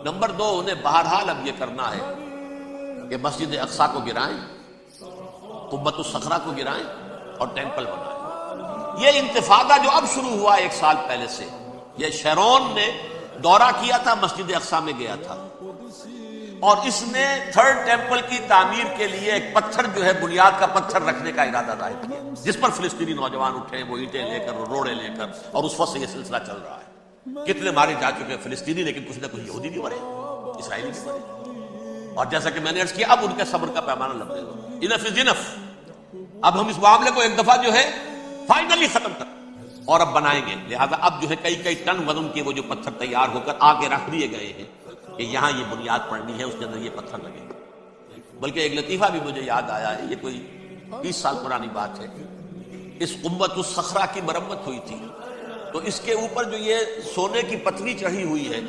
Number دو، انہیں بہرحال اب یہ کرنا ہے کہ مسجد اقصی کو گرائیں، قبۃ الصخرہ کو گرائیں اور ٹیمپل بنائیں۔ یہ انتفاضہ جو اب شروع ہوا 1 سال پہلے سے، یہ شیرون نے دورہ کیا تھا، مسجد اقصی میں گیا تھا، اور اس نے تھرڈ ٹیمپل کی تعمیر کے لیے ایک پتھر جو ہے بنیاد کا پتھر رکھنے کا ارادہ ظاہر کیا، جس پر فلسطینی نوجوان اٹھے، وہ اینٹیں لے کر، روڑے لے کر، اور اس وقت سے یہ سلسلہ چل رہا ہے۔ کتنے مارے جا چکے ہیں فلسطینی، لیکن کچھ نہ کچھ یہودی بھی مرے، اسرائیلی بھی مرے، اور جیسا کہ میں نے عرض کیا اب ان کے صبر کا پیمانہ لمبے ہو، انف از انف، اب ہم اس معاملے کو ایک دفعہ جو ہے فائنلی ختم کر اور اب بنائیں گے۔ لہذا اب جو ہے کئی ٹن وزن کے وہ جو پتھر تیار ہو کر آگے رکھ دیے گئے ہیں کہ یہاں یہ بنیاد پڑنی ہے، اس کے اندر یہ پتھر لگے گا۔ بلکہ ایک لطیفہ بھی مجھے یاد آیا ہے، یہ کوئی 20 سال پرانی بات ہے، اس قبۃ الصخرہ کی مرمت ہوئی تھی، تو اس کے اوپر جو یہ سونے کی پتلی چڑھی ہوئی ہے